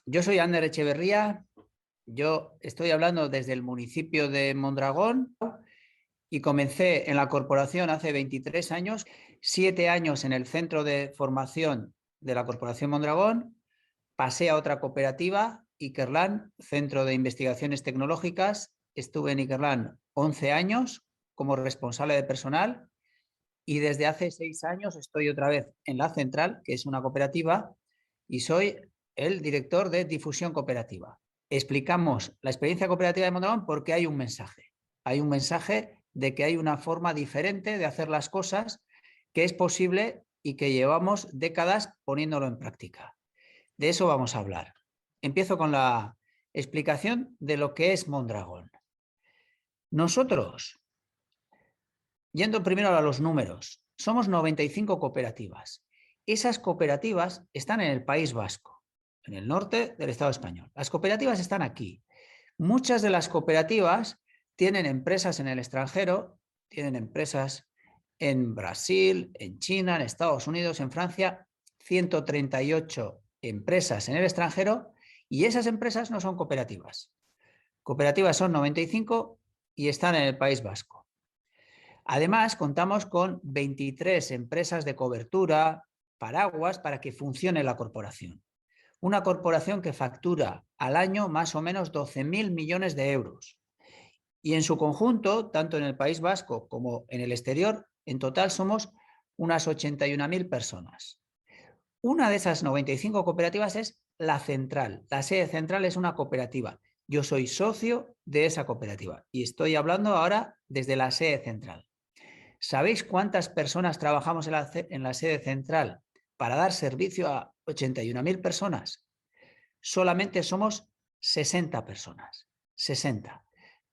Yo soy Ander Echeverría, yo estoy hablando desde el municipio de Mondragón y comencé en la corporación hace 23 años, 7 años en el centro de formación de la Corporación Mondragón, pasé a otra cooperativa, Ikerlan, Centro de Investigaciones Tecnológicas, estuve en Ikerlan 11 años como responsable de personal y desde hace 6 años estoy otra vez en la central, que es una cooperativa, y soy el director de difusión cooperativa. Explicamos la experiencia cooperativa de Mondragón porque hay un mensaje. Hay un mensaje de que hay una forma diferente de hacer las cosas que es posible y que llevamos décadas poniéndolo en práctica. De eso vamos a hablar. Empiezo con la explicación de lo que es Mondragón. Nosotros, yendo primero a los números, somos 95 cooperativas. Esas cooperativas están en el País Vasco, en el norte del Estado español. Las cooperativas están aquí. Muchas de las cooperativas tienen empresas en el extranjero, tienen empresas en Brasil, en China, en Estados Unidos, en Francia, 138 empresas en el extranjero, y esas empresas no son cooperativas. Cooperativas son 95 y están en el País Vasco. Además, contamos con 23 empresas de cobertura, paraguas, para que funcione la corporación. Una corporación que factura al año más o menos 12.000 millones de euros. Y en su conjunto, tanto en el País Vasco como en el exterior, en total somos unas 81.000 personas. Una de esas 95 cooperativas es la central. La sede central es una cooperativa. Yo soy socio de esa cooperativa y estoy hablando ahora desde la sede central. ¿Sabéis cuántas personas trabajamos en la sede central para dar servicio a 81.000 personas? Solamente somos 60 personas. 60.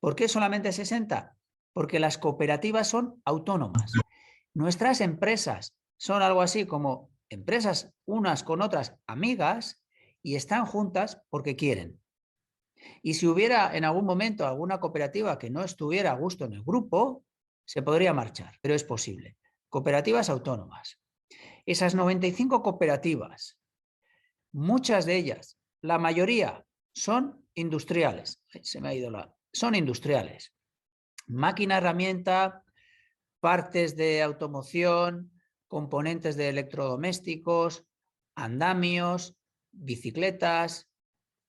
¿Por qué solamente 60? Porque las cooperativas son autónomas. Nuestras empresas son algo así como empresas unas con otras amigas y están juntas porque quieren. Y si hubiera en algún momento alguna cooperativa que no estuviera a gusto en el grupo, se podría marchar, pero es posible. Cooperativas autónomas. Esas 95 cooperativas, muchas de ellas, la mayoría, son industriales. Se me ha ido la... Son industriales. Máquina, herramienta, partes de automoción, componentes de electrodomésticos, andamios, bicicletas,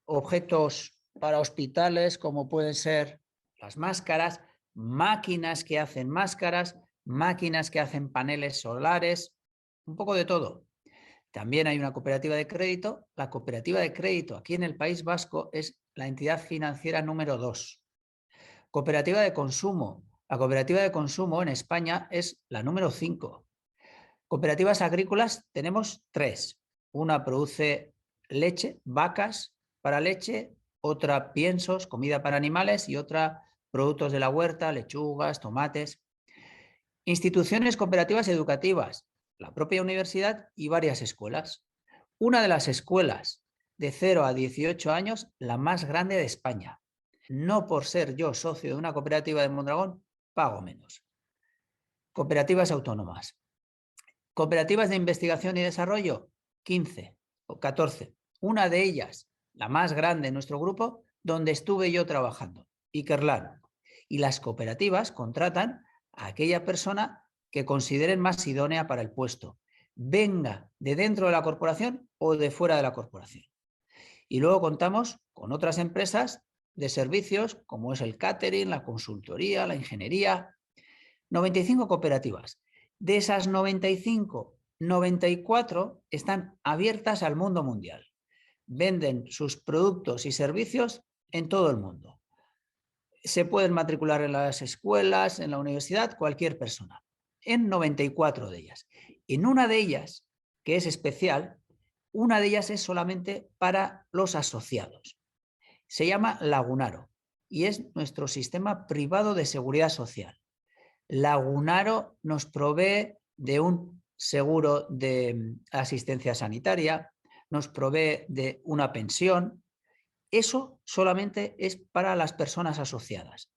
objetos para hospitales como pueden ser las máscaras, máquinas que hacen máscaras, máquinas que hacen paneles solares, un poco de todo. También hay una cooperativa de crédito. La cooperativa de crédito aquí en el País Vasco es la entidad financiera número 2. Cooperativa de consumo. La cooperativa de consumo en España es la número 5. Cooperativas agrícolas tenemos 3. Una produce leche, vacas para leche, otra piensos, comida para animales y otra productos de la huerta, lechugas, tomates. Instituciones cooperativas educativas, la propia universidad y varias escuelas. Una de las escuelas de 0 a 18 años, la más grande de España. No por ser yo socio de una cooperativa de Mondragón, pago menos. Cooperativas autónomas. Cooperativas de investigación y desarrollo, 15 o 14. Una de ellas, la más grande en nuestro grupo, donde estuve yo trabajando, Ikerlan. Y las cooperativas contratan a aquella persona que consideren más idónea para el puesto, venga de dentro de la corporación o de fuera de la corporación. Y luego contamos con otras empresas de servicios como es el catering, la consultoría, la ingeniería. 95 cooperativas. De esas 95, 94 están abiertas al mundo mundial. Venden sus productos y servicios en todo el mundo. Se pueden matricular en las escuelas, en la universidad, cualquier persona. En 94 de ellas. En una de ellas, que es especial, una de ellas es solamente para los asociados. Se llama Lagunaro y es nuestro sistema privado de seguridad social. Lagunaro nos provee de un seguro de asistencia sanitaria, nos provee de una pensión. Eso solamente es para las personas asociadas.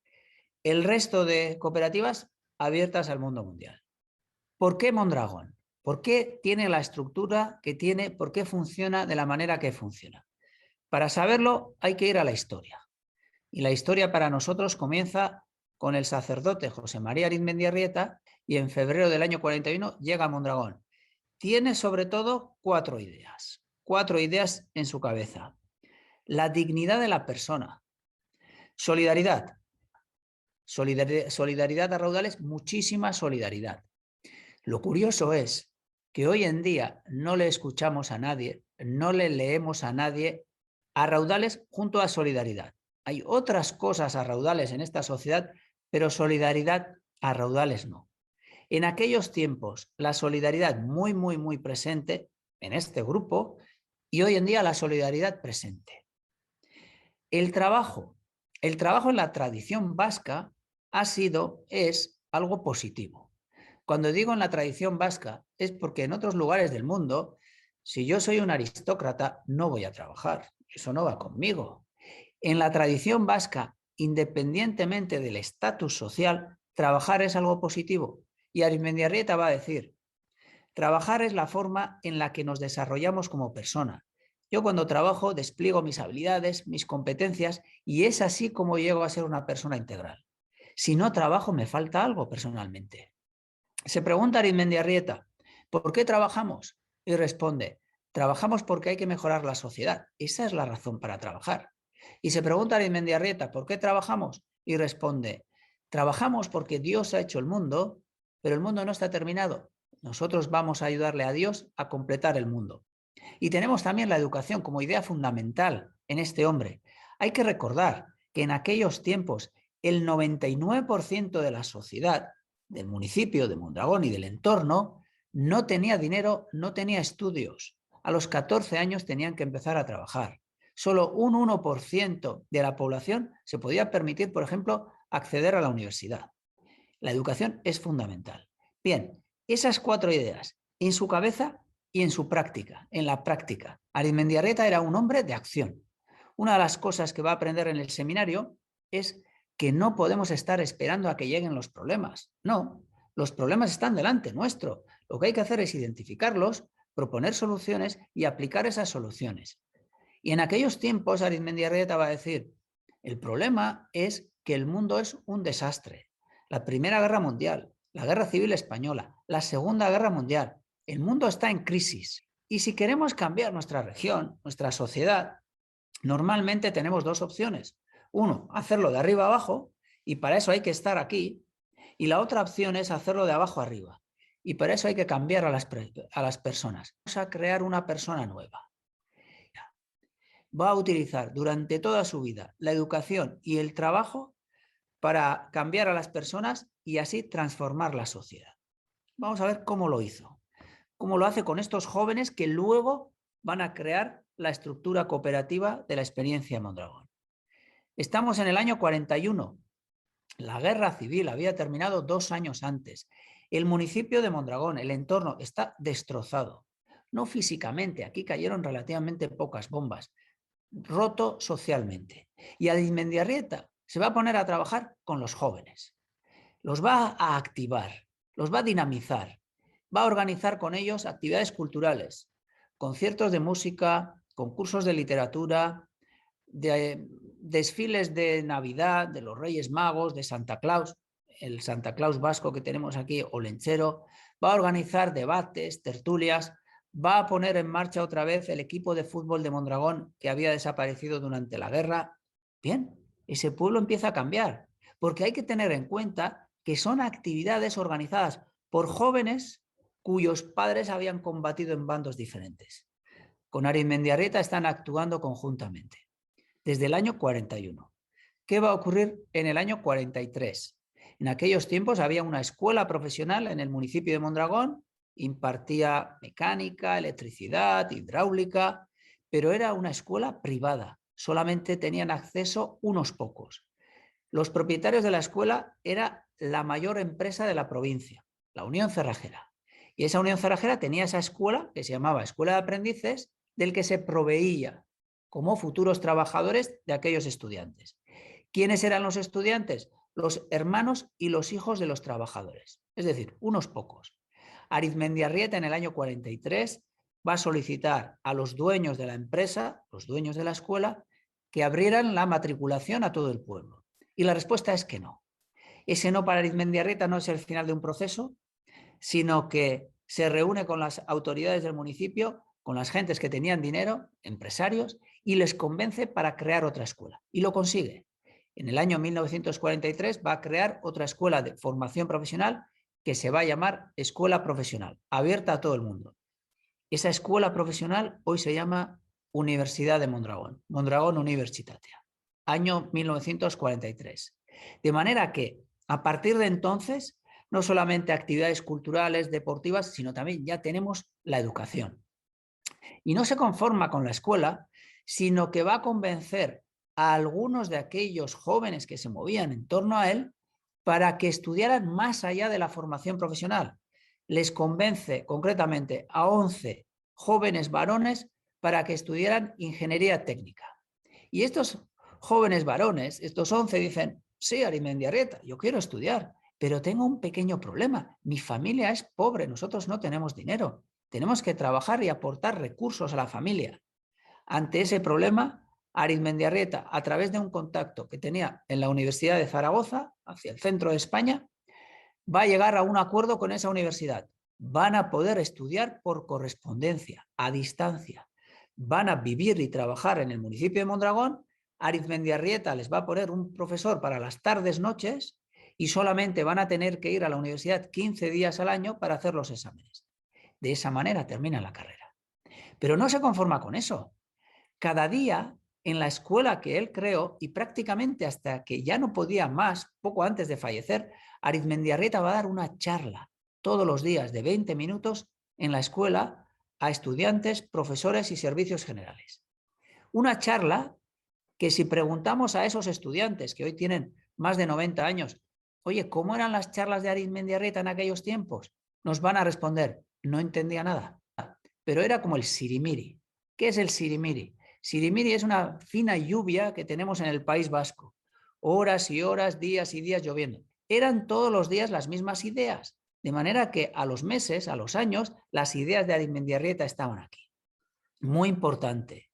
El resto de cooperativas abiertas al mundo mundial. ¿Por qué Mondragón? ¿Por qué tiene la estructura que tiene? ¿Por qué funciona de la manera que funciona? Para saberlo hay que ir a la historia. Y la historia para nosotros comienza con el sacerdote José María Arizmendiarrieta y en febrero del año 41 llega a Mondragón. Tiene sobre todo cuatro ideas en su cabeza. La dignidad de la persona, solidaridad, solidaridad a raudales, muchísima solidaridad. Lo curioso es que hoy en día no le escuchamos a nadie, no le leemos a nadie a raudales junto a solidaridad. Hay otras cosas a raudales en esta sociedad, pero solidaridad a raudales no. En aquellos tiempos, la solidaridad muy presente en este grupo y hoy en día la solidaridad presente. El trabajo en la tradición vasca es algo positivo. Cuando digo en la tradición vasca es porque en otros lugares del mundo, si yo soy un aristócrata, no voy a trabajar. Eso no va conmigo. En la tradición vasca, independientemente del estatus social, trabajar es algo positivo. Y Arizmendiarrieta va a decir, trabajar es la forma en la que nos desarrollamos como persona. Yo cuando trabajo despliego mis habilidades, mis competencias y es así como llego a ser una persona integral. Si no trabajo me falta algo personalmente. Se pregunta Arizmendiarrieta, ¿por qué trabajamos? Y responde, trabajamos porque hay que mejorar la sociedad. Esa es la razón para trabajar. Y se pregunta Arizmendiarrieta, ¿por qué trabajamos? Y responde, trabajamos porque Dios ha hecho el mundo, pero el mundo no está terminado. Nosotros vamos a ayudarle a Dios a completar el mundo. Y tenemos también la educación como idea fundamental en este hombre. Hay que recordar que en aquellos tiempos el 99% de la sociedad del municipio de Mondragón y del entorno no tenía dinero, no tenía estudios. A los 14 años tenían que empezar a trabajar. Solo un 1% de la población se podía permitir, por ejemplo, acceder a la universidad. La educación es fundamental. Bien, esas cuatro ideas en su cabeza y en su práctica, en la práctica. Arizmendiarrieta era un hombre de acción. Una de las cosas que va a aprender en el seminario es que no podemos estar esperando a que lleguen los problemas. No, los problemas están delante nuestro. Lo que hay que hacer es identificarlos, proponer soluciones y aplicar esas soluciones. Y en aquellos tiempos Arizmendiarrieta va a decir, el problema es que el mundo es un desastre. La Primera Guerra Mundial, la Guerra Civil Española, la Segunda Guerra Mundial, el mundo está en crisis. Y si queremos cambiar nuestra región, nuestra sociedad, normalmente tenemos dos opciones. Uno, hacerlo de arriba abajo, y para eso hay que estar aquí. Y la otra opción es hacerlo de abajo arriba. Y para eso hay que cambiar a las personas. Vamos a crear una persona nueva. Va a utilizar durante toda su vida la educación y el trabajo para cambiar a las personas y así transformar la sociedad. Vamos a ver cómo lo hizo, cómo lo hace con estos jóvenes que luego van a crear la estructura cooperativa de la experiencia Mondragón. Estamos en el año 41. La guerra civil había terminado 2 años antes. El municipio de Mondragón, el entorno, está destrozado. No físicamente, aquí cayeron relativamente pocas bombas, roto socialmente. Y Arizmendiarrieta se va a poner a trabajar con los jóvenes. Los va a activar, los va a dinamizar, va a organizar con ellos actividades culturales, conciertos de música, concursos de literatura, desfiles de Navidad, de los Reyes Magos, de Santa Claus, el Santa Claus vasco que tenemos aquí, Olenchero, va a organizar debates, tertulias, va a poner en marcha otra vez el equipo de fútbol de Mondragón que había desaparecido durante la guerra. Bien, ese pueblo empieza a cambiar, porque hay que tener en cuenta que son actividades organizadas por jóvenes cuyos padres habían combatido en bandos diferentes. Con Arizmendiarrieta están actuando conjuntamente desde el año 41. ¿Qué va a ocurrir en el año 43? En aquellos tiempos había una escuela profesional en el municipio de Mondragón, impartía mecánica, electricidad, hidráulica, pero era una escuela privada, solamente tenían acceso unos pocos. Los propietarios de la escuela era la mayor empresa de la provincia, la Unión Cerrajera. Y esa Unión Cerrajera tenía esa escuela, que se llamaba Escuela de Aprendices, del que se proveía como futuros trabajadores de aquellos estudiantes. ¿Quiénes eran los estudiantes? Los hermanos y los hijos de los trabajadores, es decir, unos pocos. Arizmendiarrieta en el año 43 va a solicitar a los dueños de la empresa, los dueños de la escuela, que abrieran la matriculación a todo el pueblo. Y la respuesta es que no. Ese no para Arizmendiarrieta no es el final de un proceso, sino que se reúne con las autoridades del municipio, con las gentes que tenían dinero, empresarios, y les convence para crear otra escuela. Y lo consigue. En el año 1943 va a crear otra escuela de formación profesional que se va a llamar Escuela Profesional, abierta a todo el mundo. Esa escuela profesional hoy se llama Universidad de Mondragón, Mondragón Universitatea, año 1943. De manera que, a partir de entonces, no solamente actividades culturales, deportivas, sino también ya tenemos la educación. Y no se conforma con la escuela, sino que va a convencer a algunos de aquellos jóvenes que se movían en torno a él para que estudiaran más allá de la formación profesional. Les convence concretamente a 11 jóvenes varones para que estudiaran ingeniería técnica. Y estos jóvenes varones, estos 11, dicen, sí, Arizmendiarrieta, yo quiero estudiar, pero tengo un pequeño problema. Mi familia es pobre, nosotros no tenemos dinero. Tenemos que trabajar y aportar recursos a la familia. Ante ese problema, Arizmendiarrieta, a través de un contacto que tenía en la Universidad de Zaragoza, hacia el centro de España, va a llegar a un acuerdo con esa universidad. Van a poder estudiar por correspondencia, a distancia. Van a vivir y trabajar en el municipio de Mondragón. Arizmendiarrieta les va a poner un profesor para las tardes, noches, y solamente van a tener que ir a la universidad 15 días al año para hacer los exámenes. De esa manera termina la carrera. Pero no se conforma con eso. Cada día en la escuela que él creó, y prácticamente hasta que ya no podía más, poco antes de fallecer, Arizmendiarrieta va a dar una charla todos los días de 20 minutos en la escuela a estudiantes, profesores y servicios generales. Una charla que si preguntamos a esos estudiantes que hoy tienen más de 90 años, oye, ¿cómo eran las charlas de Arizmendiarrieta en aquellos tiempos? Nos van a responder, no entendía nada, pero era como el sirimiri. ¿Qué es el sirimiri? Sirimiri es una fina lluvia que tenemos en el País Vasco. Horas y horas, días y días lloviendo. Eran todos los días las mismas ideas. De manera que a los meses, a los años, las ideas de Arizmendiarrieta estaban aquí. Muy importante.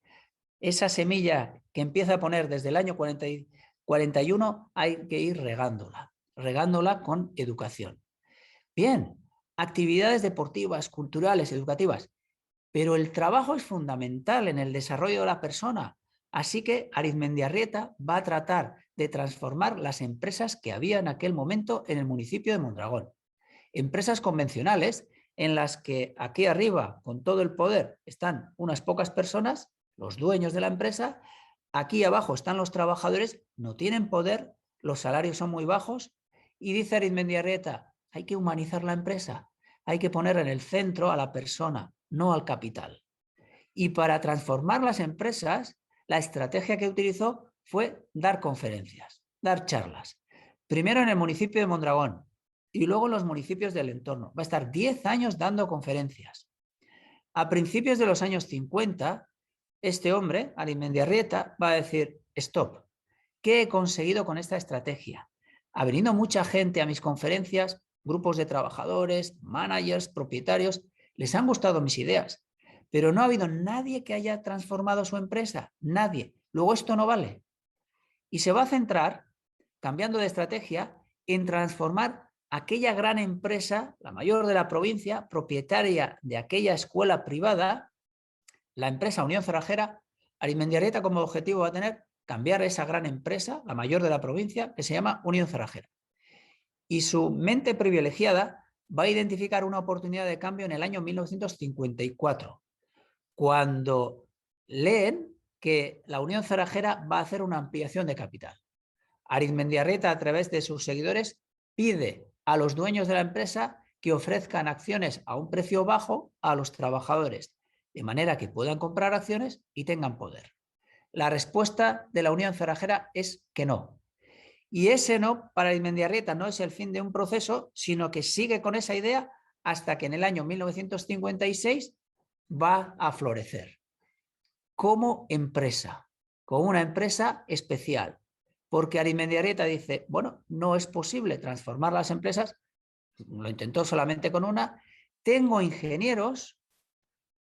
Esa semilla que empieza a poner desde el año 41 hay que ir regándola con educación. Bien, actividades deportivas, culturales, educativas. Pero el trabajo es fundamental en el desarrollo de la persona. Así que Arizmendiarrieta va a tratar de transformar las empresas que había en aquel momento en el municipio de Mondragón. Empresas convencionales en las que aquí arriba, con todo el poder, están unas pocas personas, los dueños de la empresa. Aquí abajo están los trabajadores, no tienen poder, los salarios son muy bajos. Y dice Arizmendiarrieta, hay que humanizar la empresa, hay que poner en el centro a la persona, no al capital. Y para transformar las empresas, la estrategia que utilizó fue dar conferencias, dar charlas. Primero en el municipio de Mondragón y luego en los municipios del entorno. Va a estar 10 años dando conferencias. A principios de los años 50, este hombre, Arizmendiarrieta, va a decir, stop, ¿qué he conseguido con esta estrategia? Ha venido mucha gente a mis conferencias, grupos de trabajadores, managers, propietarios, les han gustado mis ideas, pero no ha habido nadie que haya transformado su empresa, nadie. Luego esto no vale. Y se va a centrar, cambiando de estrategia, en transformar aquella gran empresa, la mayor de la provincia, propietaria de aquella escuela privada, la empresa Unión Cerrajera. Arizmendiarrieta como objetivo va a tener cambiar esa gran empresa, la mayor de la provincia, que se llama Unión Cerrajera. Y su mente privilegiada va a identificar una oportunidad de cambio en el año 1954, cuando leen que la Unión Cerrajera va a hacer una ampliación de capital. Arizmendiarrieta, a través de sus seguidores, pide a los dueños de la empresa que ofrezcan acciones a un precio bajo a los trabajadores, de manera que puedan comprar acciones y tengan poder. La respuesta de la Unión Cerrajera es que no. Y ese no para Arizmendiarrieta no es el fin de un proceso, sino que sigue con esa idea hasta que en el año 1956 va a florecer como empresa, como una empresa especial. Porque Arizmendiarrieta dice, bueno, no es posible transformar las empresas, lo intentó solamente con una, tengo ingenieros,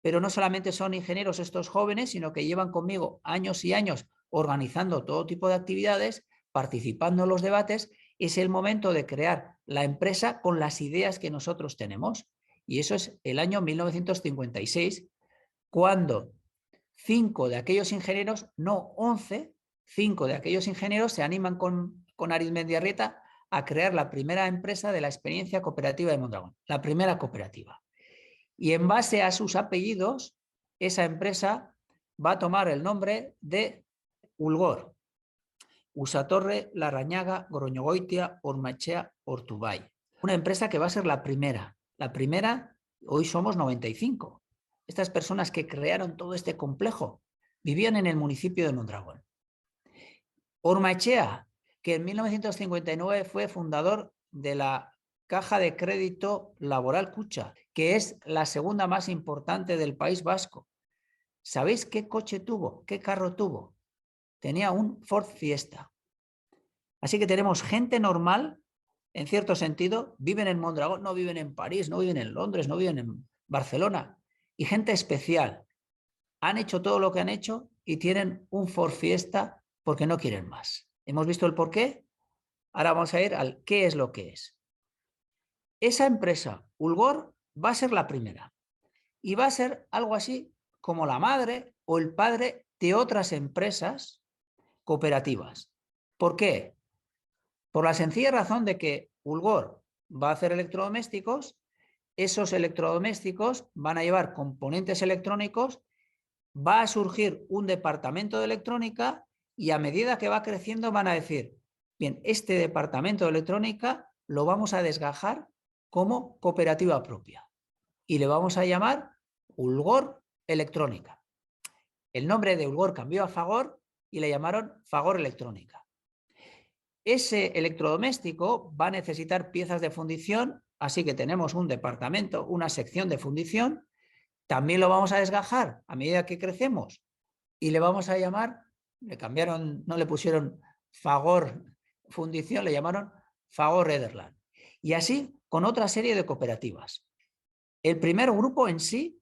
pero no solamente son ingenieros estos jóvenes, sino que llevan conmigo años y años organizando todo tipo de actividades, participando en los debates. Es el momento de crear la empresa con las ideas que nosotros tenemos. Y eso es el año 1956, cuando 5 de aquellos ingenieros, no 11, 5 de aquellos ingenieros se animan con Arizmendiarrieta a crear la primera empresa de la experiencia cooperativa de Mondragón, la primera cooperativa. Y en base a sus apellidos, esa empresa va a tomar el nombre de Ulgor, Usatorre, Larrañaga, Goroñogoitia, Ormachea, Ortubay. Una empresa que va a ser la primera. La primera, hoy somos 95. Estas personas que crearon todo este complejo vivían en el municipio de Mondragón. Ormachea, que en 1959 fue fundador de la Caja de Crédito Laboral Kutxa, que es la segunda más importante del País Vasco. ¿Sabéis qué coche tuvo? ¿Qué carro tuvo? Tenía un Ford Fiesta. Así que tenemos gente normal, en cierto sentido, viven en Mondragón, no viven en París, no viven en Londres, no viven en Barcelona. Y gente especial. Han hecho todo lo que han hecho y tienen un Ford Fiesta porque no quieren más. ¿Hemos visto el por qué? Ahora vamos a ir al qué es lo que es. Esa empresa, Ulgor, va a ser la primera. Y va a ser algo así como la madre o el padre de otras empresas cooperativas. ¿Por qué? Por la sencilla razón de que Ulgor va a hacer electrodomésticos, esos electrodomésticos van a llevar componentes electrónicos, va a surgir un departamento de electrónica y a medida que va creciendo van a decir, bien, este departamento de electrónica lo vamos a desgajar como cooperativa propia y le vamos a llamar Ulgor Electrónica. El nombre de Ulgor cambió a Fagor y le llamaron Fagor Electrónica. Ese electrodoméstico va a necesitar piezas de fundición, así que tenemos un departamento, una sección de fundición. También lo vamos a desgajar a medida que crecemos y le vamos a llamar, le cambiaron, no le pusieron Fagor Fundición, le llamaron Fagor Ederland. Y así con otra serie de cooperativas. El primer grupo en sí,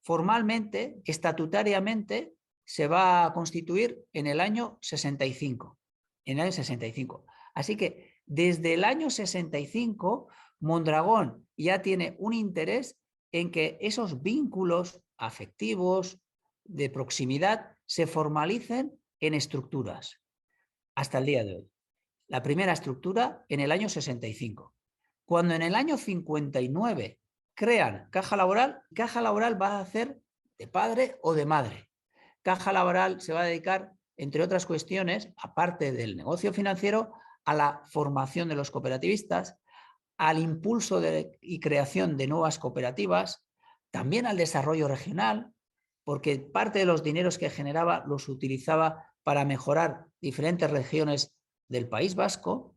formalmente, estatutariamente, se va a constituir en el año 65. En el año 65. Así que desde el año 65, Mondragón ya tiene un interés en que esos vínculos afectivos de proximidad se formalicen en estructuras hasta el día de hoy. La primera estructura en el año 65. Cuando en el año 59 crean Caja Laboral va a hacer de padre o de madre. Caja Laboral se va a dedicar, entre otras cuestiones, aparte del negocio financiero, a la formación de los cooperativistas, al impulso y creación de nuevas cooperativas, también al desarrollo regional, porque parte de los dineros que generaba los utilizaba para mejorar diferentes regiones del País Vasco.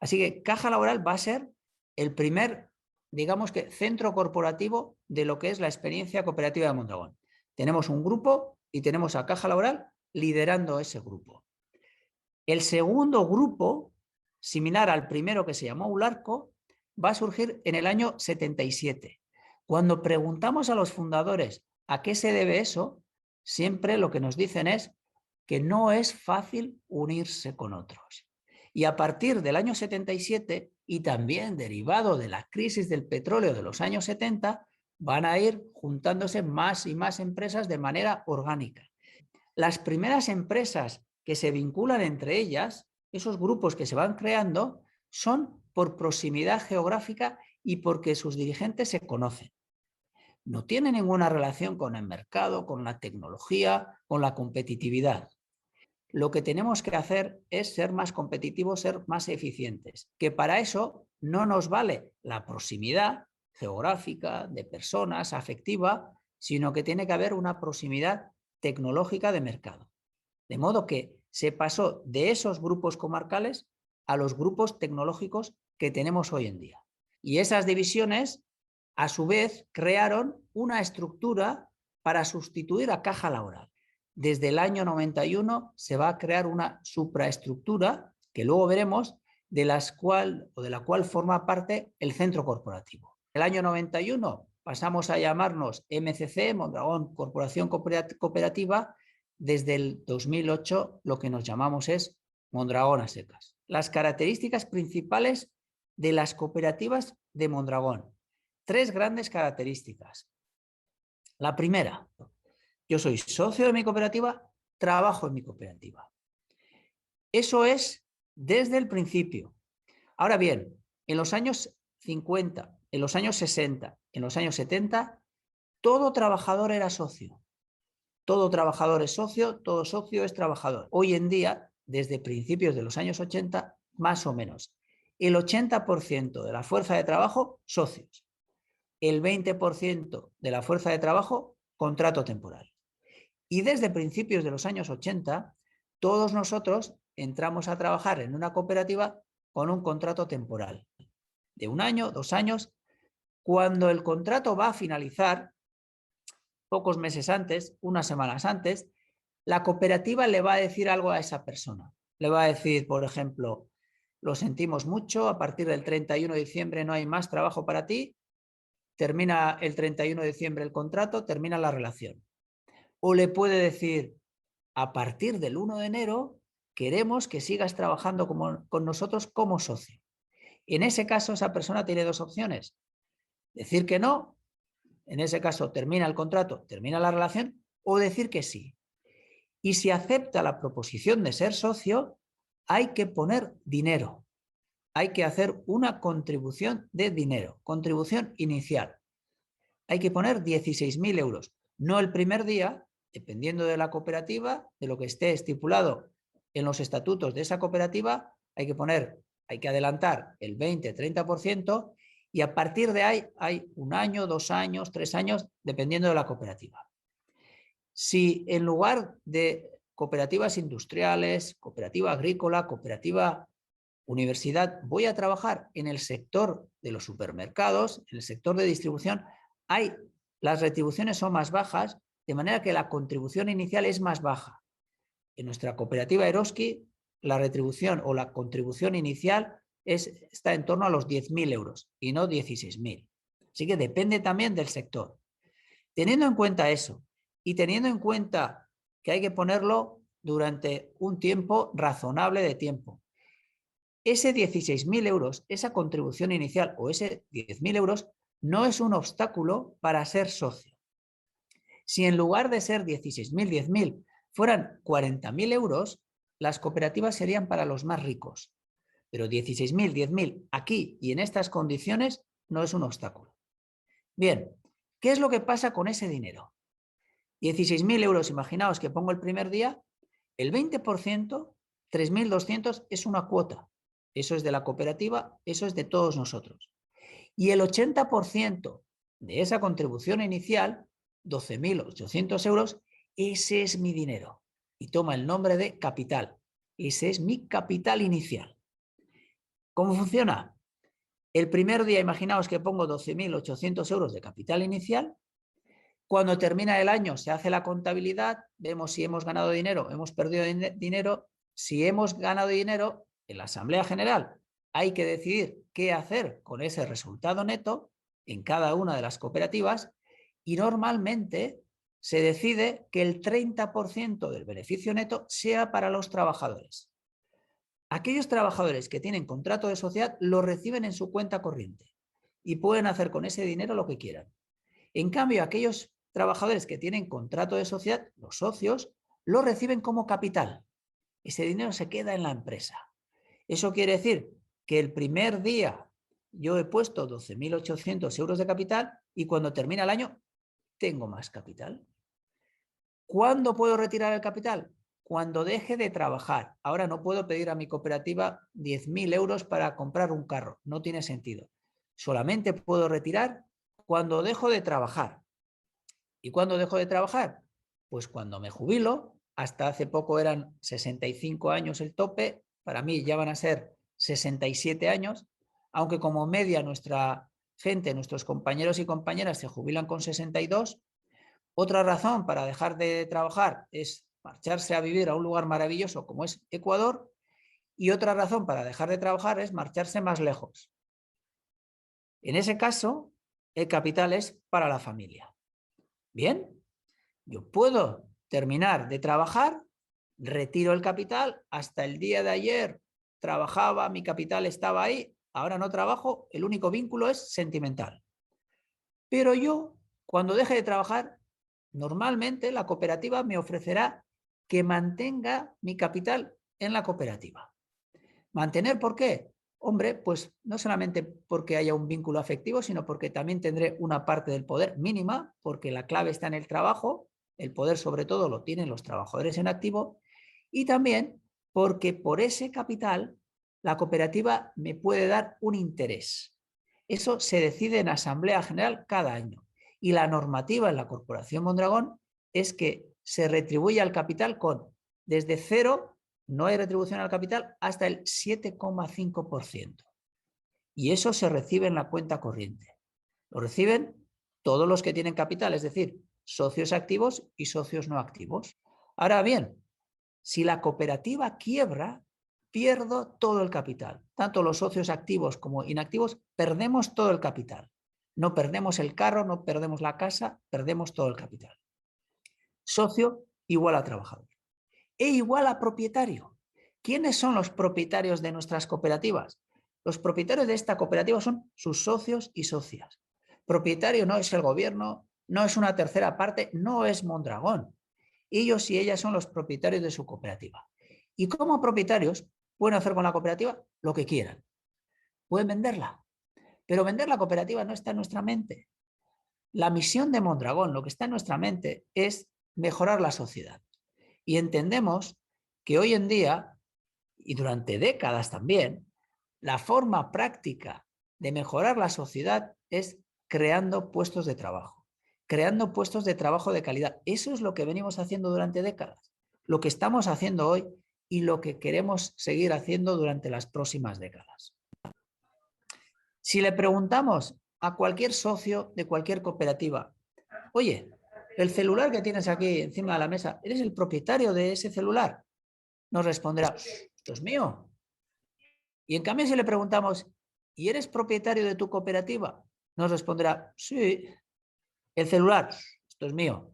Así que Caja Laboral va a ser el primer, digamos que, centro corporativo de lo que es la experiencia cooperativa de Mondragón. Tenemos un grupo y tenemos a Caja Laboral liderando ese grupo. El segundo grupo, similar al primero que se llamó Ularco, va a surgir en el año 77. Cuando preguntamos a los fundadores a qué se debe eso, siempre lo que nos dicen es que no es fácil unirse con otros. Y a partir del año 77, y también derivado de la crisis del petróleo de los años 70, van a ir juntándose más y más empresas de manera orgánica. Las primeras empresas que se vinculan entre ellas, esos grupos que se van creando, son por proximidad geográfica y porque sus dirigentes se conocen. No tiene ninguna relación con el mercado, con la tecnología, con la competitividad. Lo que tenemos que hacer es ser más competitivos, ser más eficientes, que para eso no nos vale la proximidad geográfica, de personas, afectiva, sino que tiene que haber una proximidad tecnológica de mercado. De modo que se pasó de esos grupos comarcales a los grupos tecnológicos que tenemos hoy en día. Y esas divisiones, a su vez, crearon una estructura para sustituir a Caja Laboral. Desde el año 91 se va a crear una supraestructura, que luego veremos, de la cual forma parte el centro corporativo. En el año 91 pasamos a llamarnos MCC, Mondragón Corporación Cooperativa. Desde el 2008 lo que nos llamamos es Mondragón a secas. Las características principales de las cooperativas de Mondragón. 3 grandes características. La primera, yo soy socio de mi cooperativa, trabajo en mi cooperativa. Eso es desde el principio. Ahora bien, en los años 50, en los años 60, en los años 70, todo trabajador era socio. Todo trabajador es socio, todo socio es trabajador. Hoy en día, desde principios de los años 80, más o menos, el 80% de la fuerza de trabajo, socios. El 20% de la fuerza de trabajo, contrato temporal. Y desde principios de los años 80, todos nosotros entramos a trabajar en una cooperativa con un contrato temporal. De 1 año, 2 años. Cuando el contrato va a finalizar, pocos meses antes, unas semanas antes, la cooperativa le va a decir algo a esa persona. Le va a decir, por ejemplo, lo sentimos mucho, a partir del 31 de diciembre no hay más trabajo para ti, termina el 31 de diciembre el contrato, termina la relación. O le puede decir, a partir del 1 de enero queremos que sigas trabajando con nosotros como socio. En ese caso, esa persona tiene 2 opciones. Decir que no, en ese caso termina el contrato, termina la relación, o decir que sí. Y si acepta la proposición de ser socio, hay que poner dinero. Hay que hacer una contribución de dinero, contribución inicial. Hay que poner 16.000 euros. No el primer día, dependiendo de la cooperativa, de lo que esté estipulado en los estatutos de esa cooperativa, hay que adelantar el 20-30%, y a partir de ahí hay 1 año, 2 años, 3 años, dependiendo de la cooperativa. Si en lugar de cooperativas industriales, cooperativa agrícola, cooperativa universidad, voy a trabajar en el sector de los supermercados, en el sector de distribución, las retribuciones son más bajas, de manera que la contribución inicial es más baja. En nuestra cooperativa Eroski, la retribución o la contribución inicial está en torno a los 10.000 euros y no 16.000. Así que depende también del sector. Teniendo en cuenta eso y teniendo en cuenta que hay que ponerlo durante un tiempo razonable de tiempo, ese 16.000 euros, esa contribución inicial o ese 10.000 euros no es un obstáculo para ser socio. Si en lugar de ser 16.000, 10.000 fueran 40.000 euros, las cooperativas serían para los más ricos. Pero 16.000, 10.000 aquí y en estas condiciones no es un obstáculo. Bien, ¿qué es lo que pasa con ese dinero? 16.000 euros, imaginaos que pongo el primer día, el 20%, 3.200 es una cuota. Eso es de la cooperativa, eso es de todos nosotros. Y el 80% de esa contribución inicial, 12.800 euros, ese es mi dinero. Y toma el nombre de capital. Ese es mi capital inicial. ¿Cómo funciona? El primer día, imaginaos que pongo 12.800 euros de capital inicial. Cuando termina el año se hace la contabilidad, vemos si hemos ganado dinero, hemos perdido dinero. Si hemos ganado dinero, en la Asamblea General hay que decidir qué hacer con ese resultado neto en cada una de las cooperativas y normalmente se decide que el 30% del beneficio neto sea para los trabajadores. Aquellos trabajadores que tienen contrato de sociedad lo reciben en su cuenta corriente y pueden hacer con ese dinero lo que quieran. En cambio, aquellos trabajadores que tienen contrato de sociedad, los socios, lo reciben como capital. Ese dinero se queda en la empresa. Eso quiere decir que el primer día yo he puesto 12.800 euros de capital y cuando termina el año tengo más capital. ¿Cuándo puedo retirar el capital? Cuando deje de trabajar. Ahora no puedo pedir a mi cooperativa 10.000 euros para comprar un carro. No tiene sentido. Solamente puedo retirar cuando dejo de trabajar. ¿Y cuándo dejo de trabajar? Pues cuando me jubilo. Hasta hace poco eran 65 años el tope. Para mí ya van a ser 67 años. Aunque como media nuestra gente, nuestros compañeros y compañeras se jubilan con 62. Otra razón para dejar de trabajar es marcharse a vivir a un lugar maravilloso como es Ecuador. Y otra razón para dejar de trabajar es marcharse más lejos. En ese caso, el capital es para la familia. Bien, yo puedo terminar de trabajar, retiro el capital, hasta el día de ayer trabajaba, mi capital estaba ahí, ahora no trabajo, el único vínculo es sentimental. Pero yo, cuando deje de trabajar, normalmente la cooperativa me ofrecerá que mantenga mi capital en la cooperativa. ¿Mantener por qué? Hombre, pues no solamente porque haya un vínculo afectivo, sino porque también tendré una parte del poder mínima, porque la clave está en el trabajo, el poder sobre todo lo tienen los trabajadores en activo, y también porque por ese capital la cooperativa me puede dar un interés. Eso se decide en Asamblea General cada año. Y la normativa en la Corporación Mondragón es que se retribuye al capital con desde 0, no hay retribución al capital, hasta el 7,5%. Y eso se recibe en la cuenta corriente. Lo reciben todos los que tienen capital, es decir, socios activos y socios no activos. Ahora bien, si la cooperativa quiebra, pierdo todo el capital. Tanto los socios activos como inactivos perdemos todo el capital. No perdemos el carro, no perdemos la casa, perdemos todo el capital. Socio igual a trabajador. E igual a propietario. ¿Quiénes son los propietarios de nuestras cooperativas? Los propietarios de esta cooperativa son sus socios y socias. Propietario no es el gobierno, no es una tercera parte, no es Mondragón. Ellos y ellas son los propietarios de su cooperativa. Y como propietarios pueden hacer con la cooperativa lo que quieran. Pueden venderla, pero vender la cooperativa no está en nuestra mente. La misión de Mondragón, lo que está en nuestra mente, es mejorar la sociedad. Y entendemos que hoy en día, y durante décadas también, la forma práctica de mejorar la sociedad es creando puestos de trabajo, creando puestos de trabajo de calidad. Eso es lo que venimos haciendo durante décadas, lo que estamos haciendo hoy y lo que queremos seguir haciendo durante las próximas décadas. Si le preguntamos a cualquier socio de cualquier cooperativa, oye, el celular que tienes aquí encima de la mesa, ¿eres el propietario de ese celular? Nos responderá, esto es mío. Y en cambio si le preguntamos, ¿y eres propietario de tu cooperativa? Nos responderá, sí. El celular, esto es mío.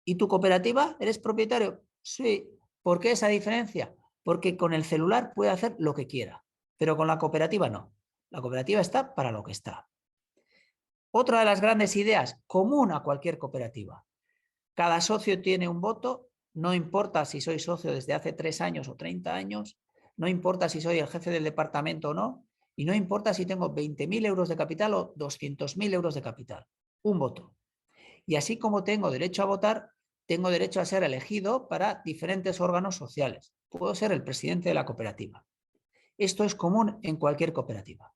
¿Y tu cooperativa? ¿Eres propietario? Sí. ¿Por qué esa diferencia? Porque con el celular puede hacer lo que quiera, pero con la cooperativa no. La cooperativa está para lo que está. Otra de las grandes ideas, común a cualquier cooperativa. Cada socio tiene un voto, no importa si soy socio desde hace 3 años o 30 años, no importa si soy el jefe del departamento o no, y no importa si tengo 20.000 euros de capital o 200.000 euros de capital. Un voto. Y así como tengo derecho a votar, tengo derecho a ser elegido para diferentes órganos sociales. Puedo ser el presidente de la cooperativa. Esto es común en cualquier cooperativa.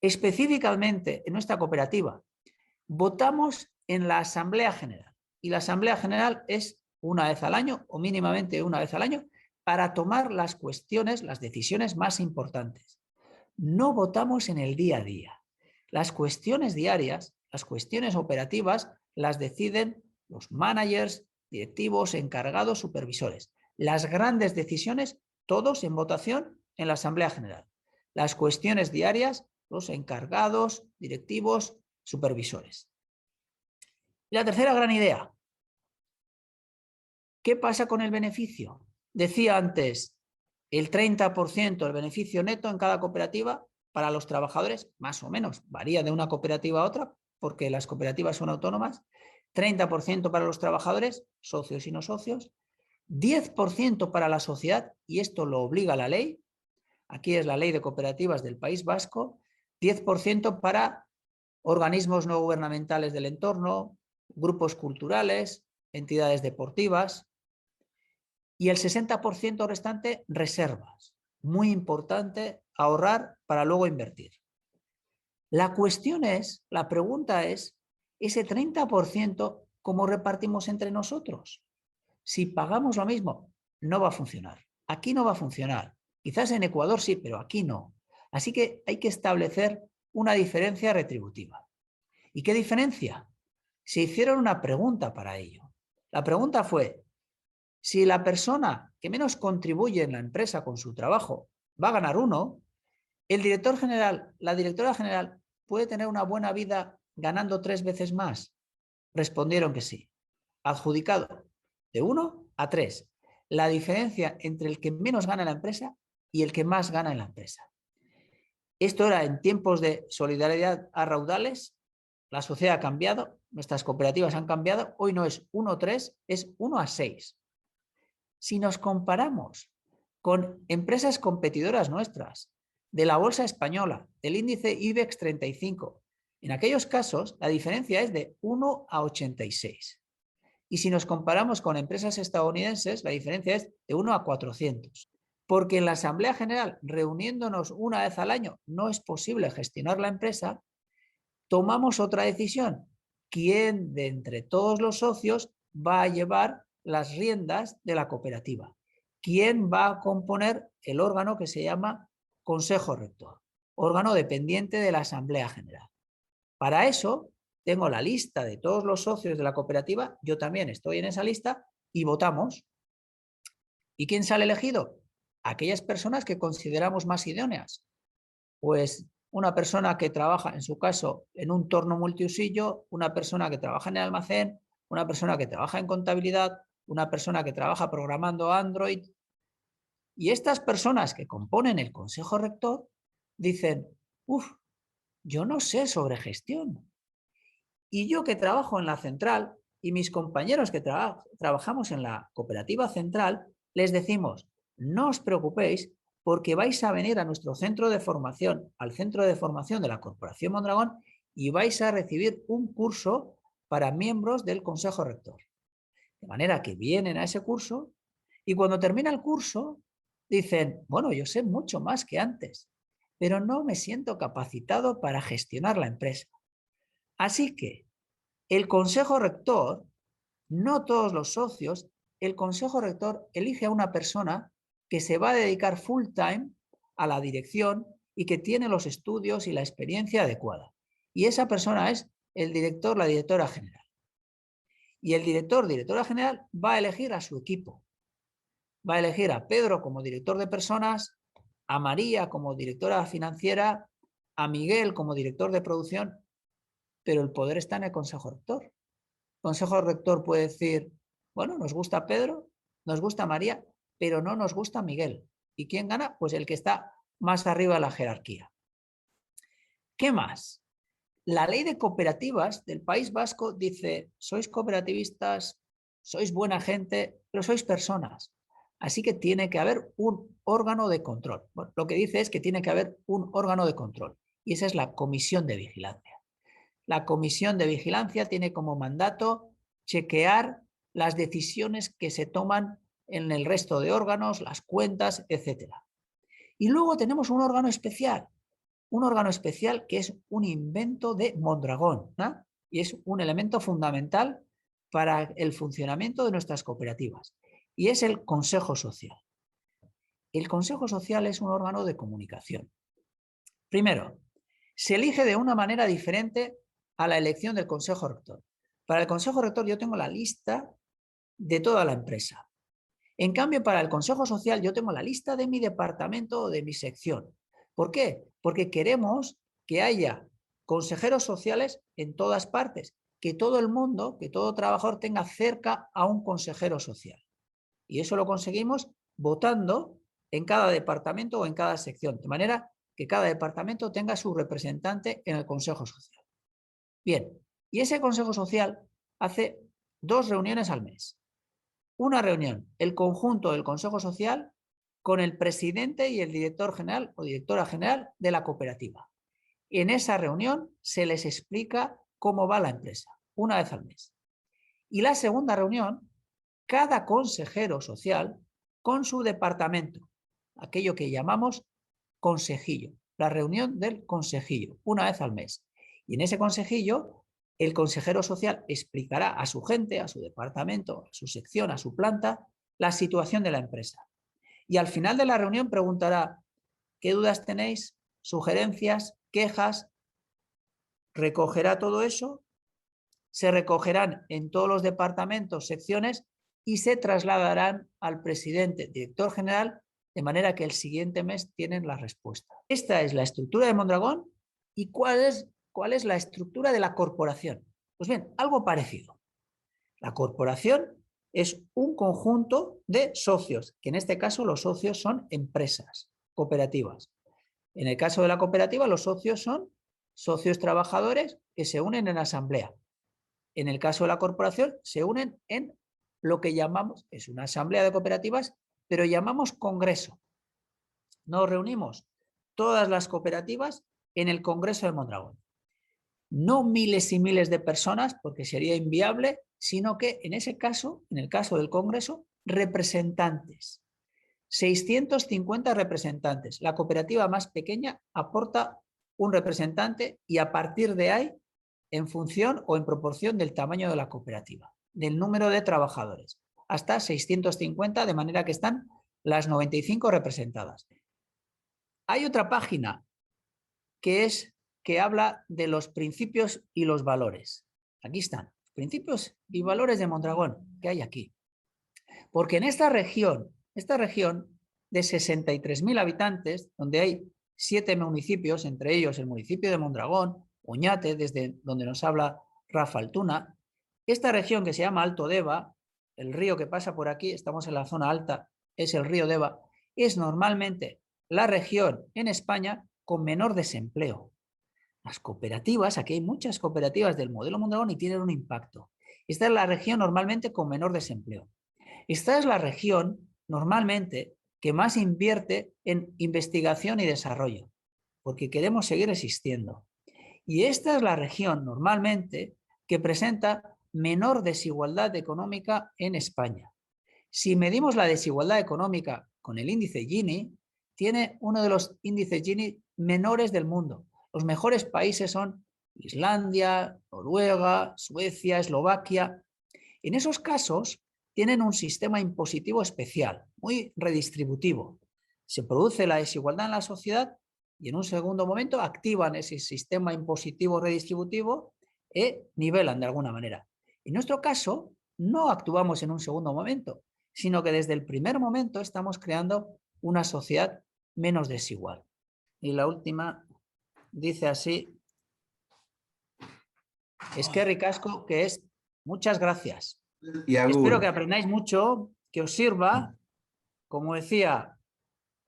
Específicamente en nuestra cooperativa, votamos en la Asamblea General. Y la Asamblea General es una vez al año o mínimamente una vez al año para tomar las cuestiones, las decisiones más importantes. No votamos en el día a día. Las cuestiones diarias, las cuestiones operativas, las deciden los managers, directivos, encargados, supervisores. Las grandes decisiones, todos en votación en la Asamblea General. Las cuestiones diarias, los encargados, directivos, supervisores. Y la tercera gran idea. ¿Qué pasa con el beneficio? Decía antes, el 30% del beneficio neto en cada cooperativa para los trabajadores, más o menos, varía de una cooperativa a otra, porque las cooperativas son autónomas, 30% para los trabajadores, socios y no socios, 10% para la sociedad, y esto lo obliga la ley, aquí es la ley de cooperativas del País Vasco, 10% para organismos no gubernamentales del entorno, grupos culturales, entidades deportivas, y el 60% restante reservas. Muy importante ahorrar para luego invertir. La cuestión es, la pregunta es, ese 30%, ¿cómo repartimos entre nosotros? Si pagamos lo mismo, no va a funcionar. Aquí no va a funcionar. Quizás en Ecuador sí, pero aquí no. Así que hay que establecer una diferencia retributiva. ¿Y qué diferencia? Se hicieron una pregunta para ello. La pregunta fue, si la persona que menos contribuye en la empresa con su trabajo va a ganar 1, el director general, la directora general, puede tener una buena vida ganando 3 veces más? Respondieron que sí. Adjudicado de 1 a 3. La diferencia entre el que menos gana en la empresa y el que más gana en la empresa. Esto era en tiempos de solidaridad a raudales. La sociedad ha cambiado, nuestras cooperativas han cambiado. Hoy no es 1 a 3, es 1 a 6. Si nos comparamos con empresas competidoras nuestras, de la bolsa española, del índice IBEX 35, en aquellos casos la diferencia es de 1 a 86. Y si nos comparamos con empresas estadounidenses, la diferencia es de 1 a 400. Porque en la Asamblea General, reuniéndonos una vez al año, no es posible gestionar la empresa, tomamos otra decisión. ¿Quién de entre todos los socios va a llevar las riendas de la cooperativa? ¿Quién va a componer el órgano que se llama Consejo Rector? Órgano dependiente de la Asamblea General. Para eso tengo la lista de todos los socios de la cooperativa, yo también estoy en esa lista y votamos. ¿Y quién sale elegido? Aquellas personas que consideramos más idóneas. Pues una persona que trabaja, en su caso, en un torno multiusillo, una persona que trabaja en el almacén, una persona que trabaja en contabilidad, una persona que trabaja programando Android. Y estas personas que componen el Consejo Rector dicen, yo no sé sobre gestión. Y yo que trabajo en la central y mis compañeros que trabajamos en la cooperativa central, les decimos, no os preocupéis porque vais a venir a nuestro centro de formación, al centro de formación de la Corporación Mondragón, y vais a recibir un curso para miembros del Consejo Rector. De manera que vienen a ese curso y cuando termina el curso dicen, bueno, yo sé mucho más que antes, pero no me siento capacitado para gestionar la empresa. Así que el Consejo Rector, no todos los socios, el Consejo Rector elige a una persona que se va a dedicar full time a la dirección y que tiene los estudios y la experiencia adecuada. Y esa persona es el director, la directora general. Y el director, directora general, va a elegir a su equipo. Va a elegir a Pedro como director de personas, a María como directora financiera, a Miguel como director de producción, pero el poder está en el Consejo Rector. El Consejo Rector puede decir, bueno, nos gusta Pedro, nos gusta María, pero no nos gusta Miguel. ¿Y quién gana? Pues el que está más arriba de la jerarquía. ¿Qué más? La ley de cooperativas del País Vasco dice, sois cooperativistas, sois buena gente, pero sois personas. Así que tiene que haber un órgano de control. Bueno, lo que dice es que tiene que haber un órgano de control y esa es la comisión de vigilancia. La comisión de vigilancia tiene como mandato chequear las decisiones que se toman en el resto de órganos, las cuentas, etc. Y luego tenemos un órgano especial que es un invento de Mondragón, ¿no? Y es un elemento fundamental para el funcionamiento de nuestras cooperativas. Y es el Consejo Social. El Consejo Social es un órgano de comunicación. Primero, se elige de una manera diferente a la elección del Consejo Rector. Para el Consejo Rector yo tengo la lista de toda la empresa. En cambio, para el Consejo Social yo tengo la lista de mi departamento o de mi sección. ¿Por qué? Porque queremos que haya consejeros sociales en todas partes, que todo el mundo, que todo trabajador tenga cerca a un consejero social. Y eso lo conseguimos votando en cada departamento o en cada sección, de manera que cada departamento tenga su representante en el Consejo Social. Bien, y ese Consejo Social hace 2 reuniones al mes. Una reunión, el conjunto del Consejo Social con el presidente y el director general o directora general de la cooperativa. En esa reunión se les explica cómo va la empresa, una vez al mes. Y la segunda reunión, cada consejero social con su departamento, aquello que llamamos consejillo, la reunión del consejillo, una vez al mes. Y en ese consejillo, el consejero social explicará a su gente, a su departamento, a su sección, a su planta, la situación de la empresa. Y al final de la reunión preguntará, ¿qué dudas tenéis? ¿Sugerencias? ¿Quejas? Recogerá todo eso, se recogerán en todos los departamentos, secciones y se trasladarán al presidente, director general, de manera que el siguiente mes tienen la respuesta. Esta es la estructura de Mondragón y cuál es cuál es la estructura de la corporación. Pues bien, algo parecido. La corporación es un conjunto de socios, que en este caso los socios son empresas, cooperativas. En el caso de la cooperativa, los socios son socios trabajadores que se unen en asamblea. En el caso de la corporación, se unen en lo que llamamos, es una asamblea de cooperativas, pero llamamos congreso. Nos reunimos todas las cooperativas en el Congreso de Mondragón. No miles y miles de personas, porque sería inviable, sino que en ese caso, en el caso del Congreso, representantes. 650 representantes. La cooperativa más pequeña aporta un representante y a partir de ahí, en función o en proporción del tamaño de la cooperativa, del número de trabajadores, hasta 650, de manera que están las 95 representadas. Hay otra página que habla de los principios y los valores. Aquí están, principios y valores de Mondragón, que hay aquí. Porque en esta región de 63.000 habitantes, donde hay 7 municipios, entre ellos el municipio de Mondragón, Oñate, desde donde nos habla Rafa Altuna, esta región que se llama Alto Deva, el río que pasa por aquí, estamos en la zona alta, es el río Deva, es normalmente la región en España con menor desempleo. Las cooperativas, aquí hay muchas cooperativas del modelo Mondragón y tienen un impacto. Esta es la región normalmente con menor desempleo. Esta es la región normalmente que más invierte en investigación y desarrollo, porque queremos seguir existiendo. Y esta es la región normalmente que presenta menor desigualdad económica en España. Si medimos la desigualdad económica con el índice Gini, tiene uno de los índices Gini menores del mundo. Los mejores países son Islandia, Noruega, Suecia, Eslovaquia. En esos casos tienen un sistema impositivo especial, muy redistributivo. Se produce la desigualdad en la sociedad y en un segundo momento activan ese sistema impositivo redistributivo y nivelan de alguna manera. En nuestro caso, no actuamos en un segundo momento, sino que desde el primer momento estamos creando una sociedad menos desigual. Y la última dice así, Eskerrik asko, que es muchas gracias. Y espero que aprendáis mucho, que os sirva. Como decía,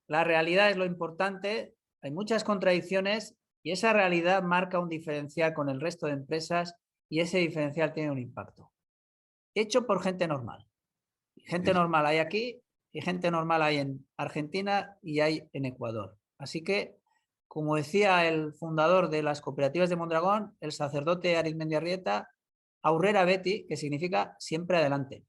la realidad es lo importante, hay muchas contradicciones y esa realidad marca un diferencial con el resto de empresas y ese diferencial tiene un impacto. Hecho por gente normal. Gente normal hay aquí y gente normal hay en Argentina y hay en Ecuador. Así que, como decía el fundador de las cooperativas de Mondragón, el sacerdote Arizmendi Arrieta, Aurrera Beti, que significa siempre adelante.